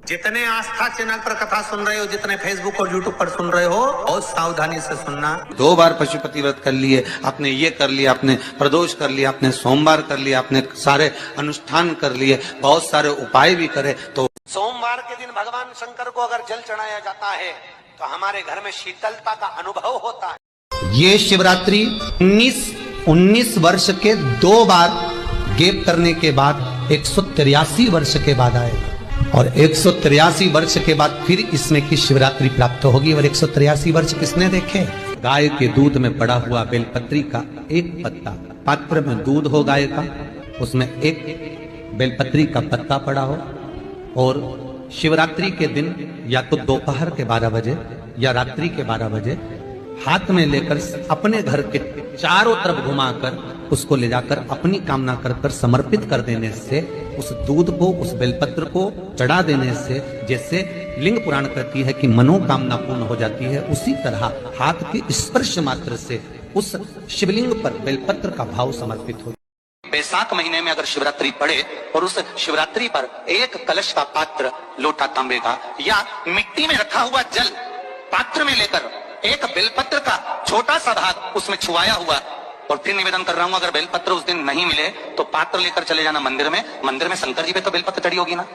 जितने आस्था चैनल पर कथा सुन रहे हो, जितने फेसबुक और यूट्यूब पर सुन रहे हो, बहुत सावधानी से सुनना। 2 बार पशुपति व्रत कर लिए, आपने ये कर लिया, आपने प्रदोष कर लिया, आपने सोमवार कर लिया, आपने सारे अनुष्ठान कर लिए, बहुत सारे उपाय भी करे, तो सोमवार के दिन भगवान शंकर को अगर जल चढ़ाया जाता है तो हमारे घर में शीतलता का अनुभव होता है। ये शिवरात्रि 19 वर्ष के 2 बार गैप करने के बाद 183 वर्ष के बाद आएगा, और 183 वर्ष के बाद फिर इसमें की शिवरात्रि प्राप्त होगी। और 183 वर्ष किसने देखे? गाय के दूध में पड़ा हुआ बेलपत्री का एक पत्ता, पात्र में दूध हो गाय का, उसमें एक बेलपत्री का पत्ता पड़ा हो, और शिवरात्रि के दिन या तो दोपहर के 12 बजे या रात्रि के 12 बजे हाथ में लेकर अपने घर के चारों तरफ घुमाकर उसको ले जाकर अपनी कामना कर कर समर्पित कर देने से, उस दूध को, उस बेलपत्र को चढ़ा देने से, जैसे लिंग पुराण कहती है कि मनोकामना पूर्ण हो जाती है, उसी तरह हाथ के स्पर्श मात्र से उस शिवलिंग पर बेलपत्र का भाव समर्पित हो। बैसाख महीने में अगर शिवरात्रि पड़े और उस शिवरात्रि पर एक कलश का पात्र, लोटा तांबे का या मिट्टी में रखा हुआ जल पात्र में लेकर एक बेलपत्र का छोटा सा भाग उसमें छुआया हुआ, और फिर निवेदन कर रहा हूं, अगर बेलपत्र उस दिन नहीं मिले तो पात्र लेकर चले जाना मंदिर में शंकर जी पे तो बेलपत्र चढ़ी होगी ना,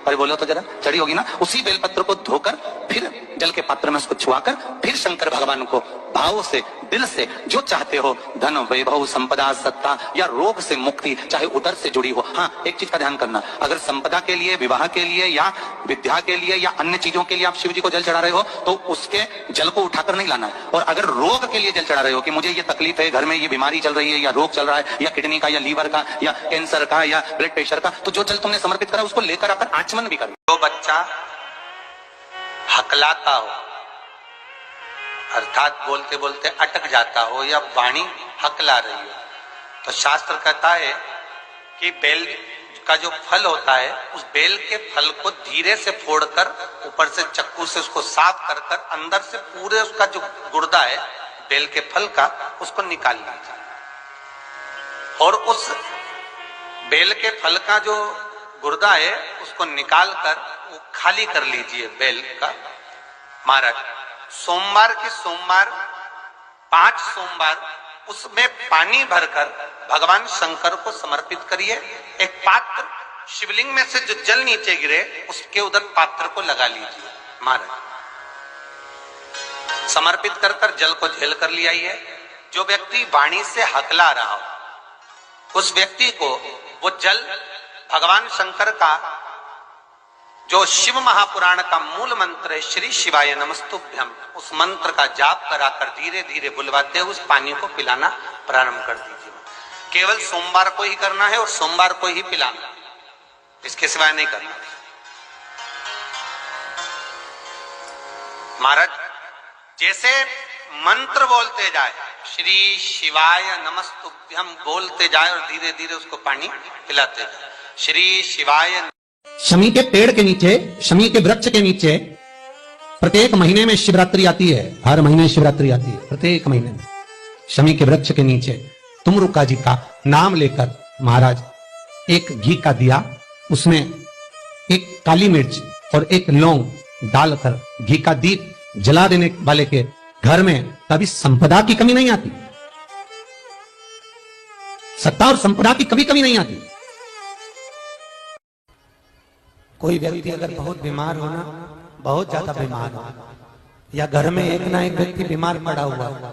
अरे बोलो तो जरा, चढ़ी होगी ना, उसी बेलपत्र को धोकर फिर जल के पात्र में उसको छुआकर फिर शंकर भगवान को भाव से, दिल से जो चाहते हो, धन वैभव संपदा सत्ता या रोग से मुक्ति, चाहे उदर से जुड़ी हो। हाँ, एक चीज का ध्यान करना, अगर संपदा के लिए, विवाह के लिए या विद्या के लिए या अन्य चीजों के लिए आप शिव जी को जल चढ़ा रहे हो तो उसके जल को उठाकर नहीं लाना है। और अगर रोग के लिए जल चढ़ा रहे हो कि मुझे ये तकलीफ है, घर में ये बीमारी चल रही है या रोग चल रहा है या किडनी का या लीवर का या कैंसर का या ब्लड प्रेशर का, तो जो जल तुमने समर्पित करा उसको लेकर आकर आचमन भी कर। जो बच्चा हकलाता हो, अर्थात बोलते बोलते अटक जाता हो या वाणी हकला रही हो, तो शास्त्र कहता है कि बेल का जो फल होता है, उस बेल के फल को धीरे से फोड़कर ऊपर से चक्कू से उसको साफ कर कर अंदर से पूरे उसका जो गुर्दा है बेल के फल का, उसको निकाल लीजिए, और उस बेल के फल का जो गुर्दा है उसको निकाल कर वो खाली कर लीजिए बेल का। महाराज, सोमवार के सोमवार 5 सोमवार उसमें पानी भरकर भगवान शंकर को समर्पित करिए। एक पात्र, शिवलिंग में से जो जल नीचे गिरे उसके उधर पात्र को लगा लीजिए। महाराज, समर्पित कर कर जल को झेल कर ले आइए। जो व्यक्ति वाणी से हकला रहा हो उस व्यक्ति को वो जल भगवान शंकर का जो शिव महापुराण का मूल मंत्र है, श्री शिवाय नमस्तुभ्यम, उस मंत्र का जाप कराकर धीरे धीरे बुलवाते हुए उस पानी को पिलाना प्रारंभ कर दीजिए। केवल सोमवार को ही करना है और सोमवार को ही पिलाना, इसके सिवाय नहीं करना। महाराज, जैसे मंत्र बोलते जाए, श्री शिवाय नमस्तुभ्यम बोलते जाए और धीरे धीरे उसको पानी पिलाते जाए। श्री शिवाय। शमी के पेड़ के नीचे, शमी के वृक्ष के नीचे प्रत्येक महीने में शिवरात्रि आती है। हर महीने शिवरात्रि आती है, प्रत्येक महीने में शमी के वृक्ष के नीचे तुमरुका जी का नाम लेकर महाराज एक घी का दिया, उसमें एक काली मिर्च और एक लौंग डालकर घी का दीप जला देने वाले के घर में कभी संपदा की कमी नहीं आती। सत्ता और संपदा की कभी कमी नहीं आती। कोई व्यक्ति अगर बहुत बीमार होना, बहुत ज्यादा बीमार हो, या घर में एक ना एक व्यक्ति बीमार पड़ा हुआ,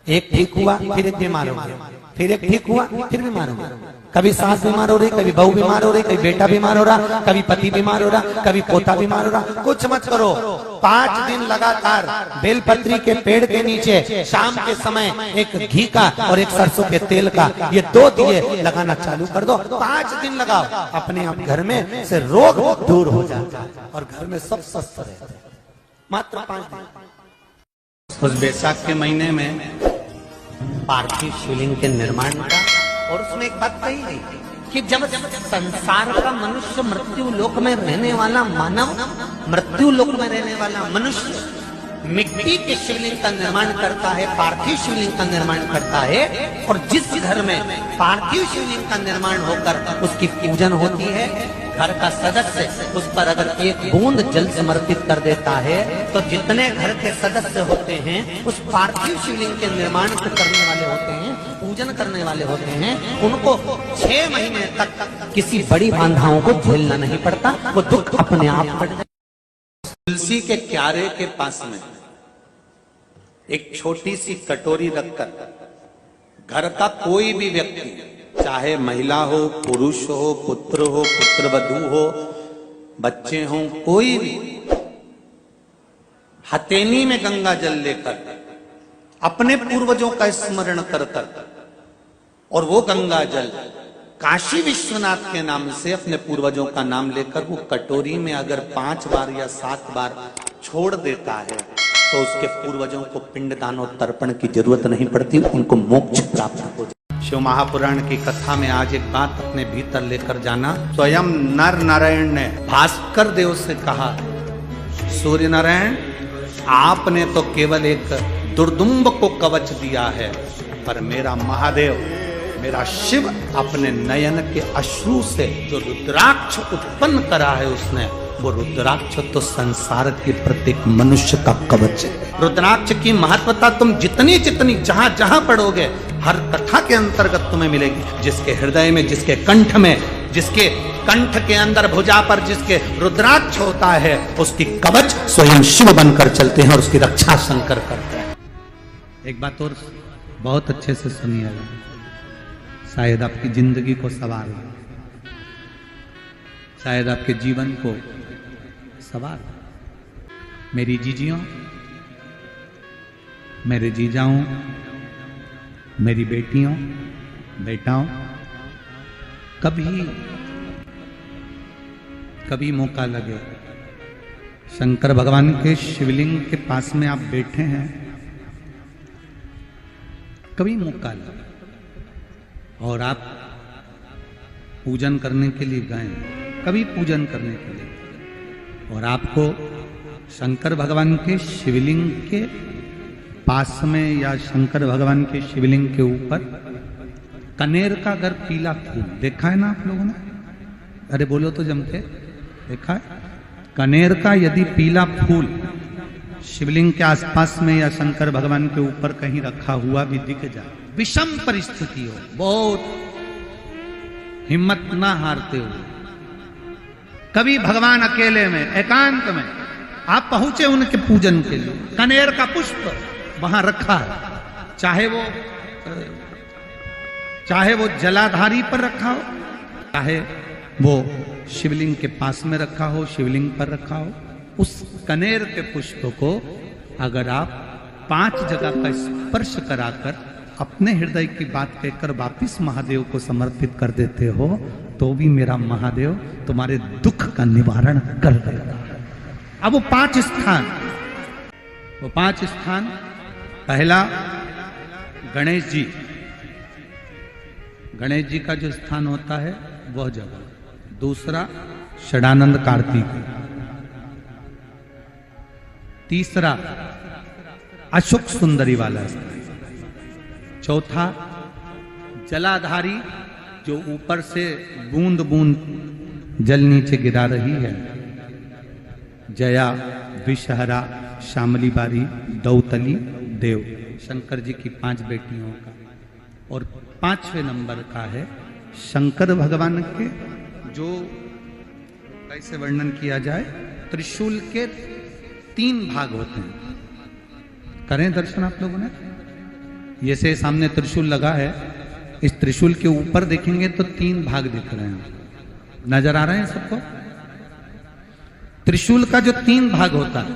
एक ठीक हुआ फिर एक बीमार हो गया, फिर एक ठीक हुआ फिर बीमार हो गया, कभी सास बीमार हो रही, कभी बहू बीमार हो रही, कभी बेटा बीमार हो रहा, कभी पति बीमार हो रहा, कभी पोता बीमार हो रहा, कुछ मत करो। 5 दिन लगातार बेलपत्री के पेड़ के नीचे शाम के समय एक घी का और एक सरसों के तेल का ये 2 दिए लगाना चालू कर दो। 5 दिन लगाओ, अपने आप घर में से रोग दूर हो जाता है और घर में सब स्वस्थ रहते हैं। मात्र 5 दिन। उस बैसाख के महीने में पार्थिव शिवलिंग के निर्माण का, और उसमें एक बात कही गई कि जब संसार का मनुष्य, मृत्यु लोक में रहने वाला मानव, मृत्यु लोक में रहने वाला मनुष्य मिट्टी के शिवलिंग का निर्माण करता है, पार्थिव शिवलिंग का निर्माण करता है, और जिस घर में पार्थिव शिवलिंग का निर्माण होकर उसकी पूजन होती है, घर का सदस्य उस पर अगर एक बूंद जल समर्पित कर देता है तो जितने घर के सदस्य होते हैं उस पार्थिव शिवलिंग के निर्माण को करने वाले होते हैं, पूजन करने वाले होते हैं, उनको 6 महीने तक किसी बड़ी बाधाओं को झेलना नहीं पड़ता, वो दुख अपने आप कट जाता। तुलसी के क्यारे के पास में एक छोटी सी कटोरी रखकर घर का कोई भी व्यक्ति, चाहे महिला हो, पुरुष हो, पुत्र हो, पुत्रवधू हो, बच्चे हों, कोई भी हथेली में गंगा जल लेकर अपने पूर्वजों का स्मरण कर कर और वो गंगा जल काशी विश्वनाथ के नाम से अपने पूर्वजों का नाम लेकर वो कटोरी में अगर 5 बार या 7 बार छोड़ देता है तो उसके पूर्वजों को पिंडदान और तर्पण की जरूरत नहीं पड़ती, उनको मोक्ष प्राप्त हो जाए। शिव महापुराण की कथा में आज एक बात अपने भीतर लेकर जाना। स्वयं नर नारायण ने भास्कर देव से कहा, सूर्य नारायण आपने तो केवल एक दुर्दुम्ब को कवच दिया है, पर मेरा महादेव, मेरा शिव अपने नयन के अश्रु से जो रुद्राक्ष उत्पन्न करा है उसने, वो रुद्राक्ष तो संसार के प्रत्येक मनुष्य का कवच है। रुद्राक्ष की महत्वता तुम जितनी जितनी जहां जहां पढ़ोगे हर कथा के अंतर्गत तुम्हें मिलेगी। जिसके हृदय में, जिसके कंठ में, जिसके कंठ के अंदर भुजा पर जिसके रुद्राक्ष होता है उसकी कवच स्वयं शिव बनकर चलते हैं और उसकी रक्षा शंकर करते हैं। एक बात और बहुत अच्छे से सुनिएगा, शायद आपकी जिंदगी को सवार, शायद आपके जीवन को सवार। मेरी जीजियों, मेरे जीजाओं, मेरी बेटियों, बेटाओं, कभी मौका लगे, शंकर भगवान के शिवलिंग के पास में आप बैठे हैं, कभी मौका लगे और आप पूजन करने के लिए गए, कभी पूजन करने के लिए, और आपको शंकर भगवान के शिवलिंग के पास में या शंकर भगवान के शिवलिंग के ऊपर कनेर का अगर पीला फूल देखा है ना आप लोगों ने, अरे बोलो तो जमके, देखा है? कनेर का यदि पीला फूल शिवलिंग के आसपास में या शंकर भगवान के ऊपर कहीं रखा हुआ भी दिख जाए, विषम परिस्थिति हो, बहुत हिम्मत ना हारते हो, कभी भगवान अकेले में एकांत में आप पहुंचे उनके पूजन के लिए, कनेर का पुष्प वहां रखा है, चाहे वो जलाधारी पर रखा हो, चाहे वो शिवलिंग के पास में रखा हो, शिवलिंग पर रखा हो, उस कनेर के पुष्प को अगर आप 5 जगह का स्पर्श कराकर अपने हृदय की बात कहकर वापिस महादेव को समर्पित कर देते हो तो भी मेरा महादेव तुम्हारे दुख का निवारण कर देगा। अब वो 5 स्थान, पहला गणेश जी का जो स्थान होता है वह जगह, दूसरा षडानंद कार्तिक, तीसरा अशोक सुंदरी वाला स्थान, चौथा जलाधारी जो ऊपर से बूंद बूंद जल नीचे गिरा रही है, जया, विषहरा, श्यामली बारी, दौतली, देव, शंकर जी की 5 बेटियों का, और 5वें नंबर का है शंकर भगवान के, जो कैसे वर्णन किया जाए, त्रिशूल के 3 भाग होते हैं। करें दर्शन आप लोगों ने, ये से सामने त्रिशूल लगा है, इस त्रिशूल के ऊपर देखेंगे तो 3 भाग दिख रहे हैं, नजर आ रहे हैं सबको? त्रिशूल का जो 3 भाग होता है,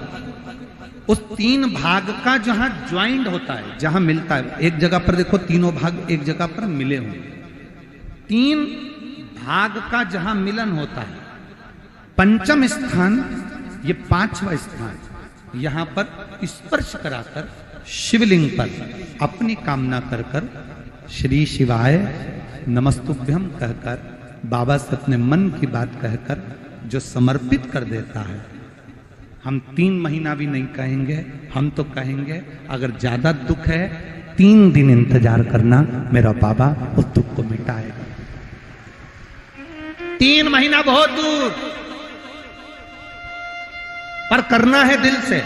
उस 3 भाग का जहां ज्वाइंट होता है, जहां मिलता है, एक जगह पर देखो तीनों भाग एक जगह पर मिले हुए, 3 भाग का जहां मिलन होता है, 5वां स्थान, ये 5वां स्थान, यहां पर स्पर्श कराकर शिवलिंग पर अपनी कामना कर कर श्री शिवाय नमस्तुभ्यम कहकर बाबा से अपने मन की बात कहकर जो समर्पित कर देता है, हम 3 महीना भी नहीं कहेंगे, हम तो कहेंगे अगर ज्यादा दुख है 3 दिन इंतजार करना, मेरा बाबा उस दुख को मिटाएगा। 3 महीना बहुत दूर, पर करना है दिल से।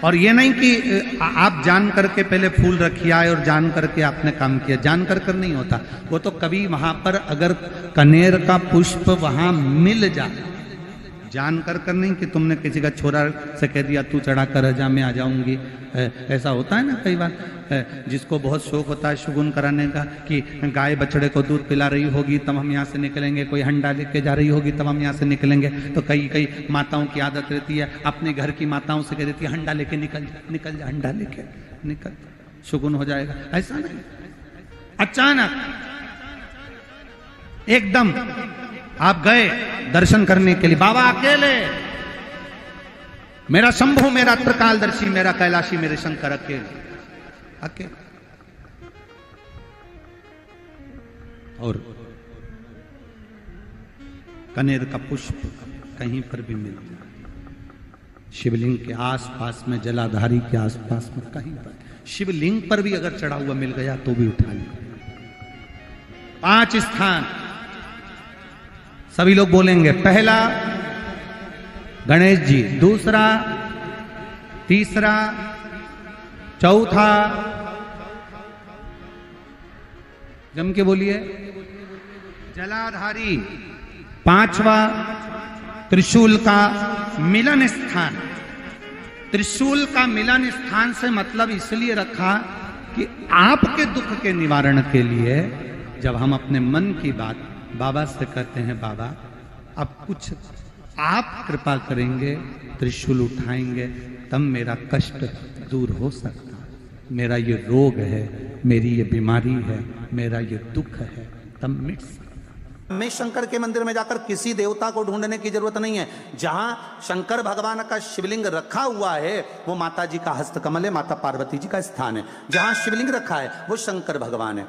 और ये नहीं कि आप जान करके पहले फूल रखिए आए और जान करके आपने काम किया, जान कर नहीं होता। वो तो कभी वहां पर अगर कनेर का पुष्प वहां मिल जाए, जान कर नहीं कि तुमने किसी का छोरा से कह दिया तू चढ़ा कर जा मैं आ जाऊंगी। ऐसा होता है ना कई बार, जिसको बहुत शौक होता है शगुन कराने का कि गाय बछड़े को दूध पिला रही होगी तब हम यहाँ से निकलेंगे, कोई हंडा लेके जा रही होगी तब हम यहाँ से निकलेंगे। तो कई माताओं की आदत रहती है, अपने घर की माताओं से कह देती है हंडा लेके निकल जा, हंडा लेके निकल, शगुन हो जाएगा। ऐसा नहीं, अचानक एकदम आप गए दर्शन करने के लिए, बाबा अकेले, मेरा शंभु, मेरा त्रिकालदर्शी, मेरा कैलाशी, मेरे शंकर अकेले। और कनेर का पुष्प कहीं पर भी मिल जाए, शिवलिंग के आसपास में, जलाधारी के आसपास में कहीं पर, शिवलिंग पर भी अगर चढ़ा हुआ मिल गया तो भी उठा लिया। 5 स्थान सभी लोग बोलेंगे। पहला गणेश जी, दूसरा, तीसरा, चौथा, जम के बोलिए, जलाधारी, 5वां त्रिशूल का मिलन स्थान। त्रिशूल का मिलन स्थान से मतलब इसलिए रखा कि आपके दुख के निवारण के लिए जब हम अपने मन की बात बाबा से कहते हैं, बाबा अब कुछ आप कृपा करेंगे, त्रिशूल उठाएंगे तब मेरा कष्ट दूर हो सकता, मेरा ये रोग है, मेरी ये बीमारी है, मेरा ये दुख है, तब मिट सकता। में शंकर के मंदिर में जाकर किसी देवता को ढूंढने की जरूरत नहीं है। जहां शंकर भगवान का शिवलिंग रखा हुआ है वो माता जी का हस्तकमल है, माता पार्वती जी का स्थान है। जहां शिवलिंग रखा है वो शंकर भगवान है।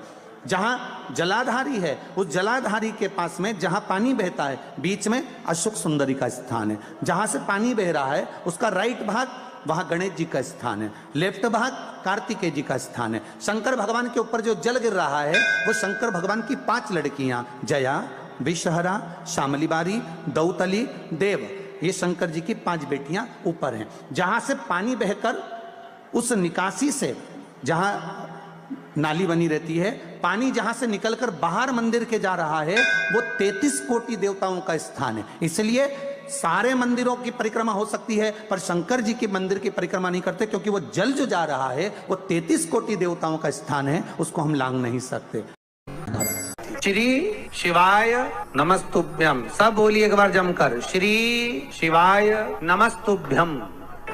जहां जलाधारी है उस जलाधारी के पास में जहां पानी बहता है बीच में अशोक सुंदरी का स्थान है। जहां से पानी बह रहा है उसका राइट भाग वहां गणेश जी का स्थान है, लेफ्ट भाग कार्तिकेय जी का स्थान है। शंकर भगवान के ऊपर जो जल गिर रहा है वो शंकर भगवान की 5 लड़कियां, जया, विषहरा, शामली बारी, दौतली, देव, ये शंकर जी की 5 बेटियां ऊपर हैं। जहां से पानी बहकर उस निकासी से, जहां नाली बनी रहती है, पानी जहां से निकलकर बाहर मंदिर के जा रहा है वो 33 कोटि देवताओं का स्थान है। इसलिए सारे मंदिरों की परिक्रमा हो सकती है पर शंकर जी के मंदिर की परिक्रमा नहीं करते, क्योंकि वो जल जो जा रहा है वो 33 कोटि देवताओं का स्थान है, उसको हम लांग नहीं सकते। श्री शिवाय नमस्तुभ्यम, सब बोलिए एक बार जमकर, श्री शिवाय नमस्तुभ्यम।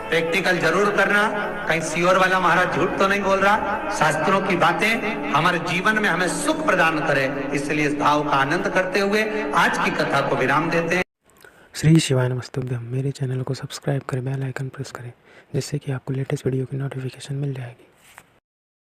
प्रैक्टिकल जरूर करना, कहीं सियोर वाला महाराज झूठ तो नहीं बोल रहा। शास्त्रों की बातें हमारे जीवन में हमें सुख प्रदान करे, इसलिए इस भाव का आनंद करते हुए आज की कथा को विराम देते हैं। श्री शिवाय नमस्तुभ्यम। मेरे चैनल को सब्सक्राइब करें, बेल आइकन प्रेस करें, जिससे कि आपको लेटेस्ट वीडियो की नोटिफिकेशन मिल जाएगी।